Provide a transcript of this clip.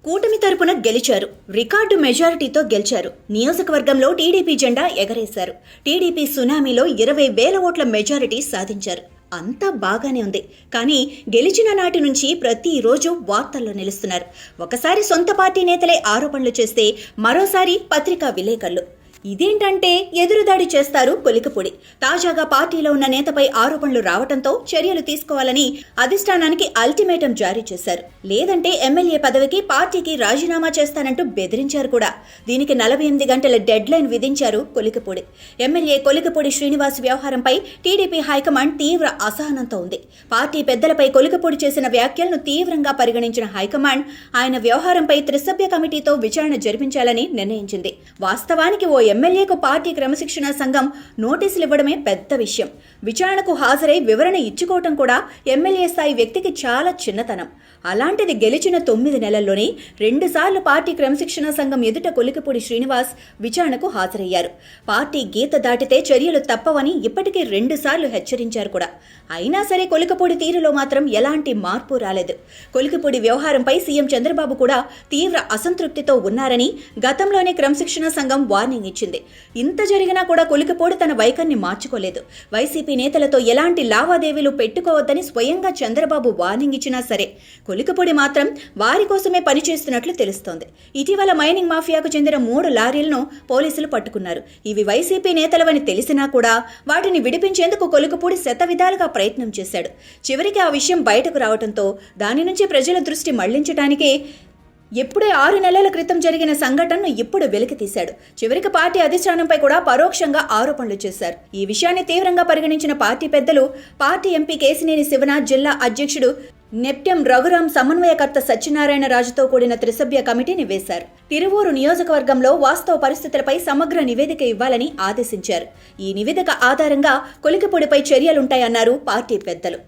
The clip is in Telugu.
కూటమి తరపున గెలిచారు. రికార్డు మెజారిటీతో గెలిచారు. నియోజకవర్గంలో టీడీపీ జెండా ఎగరేశారు. టీడీపీ సునామీలో 20,000 ఓట్ల మెజారిటీ సాధించారు. అంతా బాగానే ఉంది. కానీ గెలిచిన నాటి నుంచి ప్రతిరోజు వార్తల్లో నిలుస్తున్నారు. ఒకసారి సొంత పార్టీ నేతలే ఆరోపణలు చేస్తే మరోసారి పత్రికా విలేకరులు. ఇదేంటంటే ఎదురుదాడి చేస్తారు కొలికపూడి. తాజాగా పార్టీలో ఉన్న నేతపై ఆరోపణలు రావడంతో చర్యలు తీసుకోవాలని అధిష్టానానికి అల్టిమేటం జారీ చేశారు. లేదంటే ఎమ్మెల్యే పదవికి పార్టీకి రాజీనామా చేస్తానంటూ బెదిరించారు కూడా. దీనికి 48 గంటల డెడ్ లైన్ విధించారు కొలికపూడి. ఎమ్మెల్యే కొలికపూడి శ్రీనివాస్ వ్యవహారంపై టీడీపీ హైకమాండ్ తీవ్ర అసహనంతో ఉంది. పార్టీ పెద్దలపై కొలికపూడి చేసిన వ్యాఖ్యలను తీవ్రంగా పరిగణించిన హైకమాండ్ ఆయన వ్యవహారంపై త్రిసభ్య కమిటీతో విచారణ జరిపించాలని నిర్ణయించింది. వాస్తవానికి ఓ ఎమ్మెల్యేకు పార్టీ క్రమశిక్షణ సంఘం నోటీసులు ఇవ్వడమే పెద్ద విషయం. విచారణకు హాజరై వివరణ ఇచ్చుకోవటం కూడా ఎమ్మెల్యే స్థాయి వ్యక్తికి చాలా చిన్నతనం. అలాంటిది గెలిచిన 9 నెలల్లోనే 2 సార్లు పార్టీ క్రమశిక్షణ సంఘం ఎదుట కొలికపూడి శ్రీనివాస్ విచారణకు హాజరయ్యారు. పార్టీ గీత దాటితే చర్యలు తప్పవని ఇప్పటికే 2 సార్లు హెచ్చరించారు కూడా. అయినా సరే కొలికపూడి తీరులో మాత్రం ఎలాంటి మార్పు రాలేదు. కొలికపూడి వ్యవహారంపై సీఎం చంద్రబాబు కూడా తీవ్ర అసంతృప్తితో ఉన్నారని గతంలోనే క్రమశిక్షణ సంఘం వార్నింగ్ ఇచ్చింది. ఇంత జరిగినా కూడా కొలికపూడి తన వైఖరిని మార్చుకోలేదు. వైసీపీ నేతలతో ఎలాంటి లావాదేవీలు పెట్టుకోవద్దని స్వయంగా చంద్రబాబు వార్నింగ్ ఇచ్చినా సరే కొలికపూడి మాత్రం వారి కోసమే పనిచేస్తున్నట్లు తెలుస్తోంది. ఇటీవల మైనింగ్ మాఫియాకు చెందిన 3 లారీలను పోలీసులు పట్టుకున్నారు. ఇవి వైసీపీ నేతలవని తెలిసినా కూడా వాటిని విడిపించేందుకు కొలికపూడి శతవిధాలుగా ప్రయత్నం చేశాడు. చివరికి ఆ విషయం బయటకు రావడంతో దాని నుంచి ప్రజల దృష్టి మళ్లించడానికే ఎప్పుడే 6 నెలల క్రితం జరిగిన సంఘటనను ఇప్పుడు వెలికి తీశాడు. చివరికి పార్టీ అధిష్టానంపై కూడా పరోక్షంగా ఆరోపణలు చేశారు. ఈ విషయాన్ని తీవ్రంగా పరిగణించిన పార్టీ పెద్దలు పార్టీ ఎంపీ కేశినేని శివనాథ్, జిల్లా అధ్యక్షుడు నెప్టెం రఘురాం, సమన్వయకర్త సత్యనారాయణ రాజుతో కూడిన త్రిసభ్య కమిటీని వేశారు. తిరువూరు నియోజకవర్గంలో వాస్తవ పరిస్థితులపై సమగ్ర నివేదిక ఇవ్వాలని ఆదేశించారు. ఈ నివేదిక ఆధారంగా కొలికపూడిపై చర్యలుంటాయన్నారు పార్టీ పెద్దలు.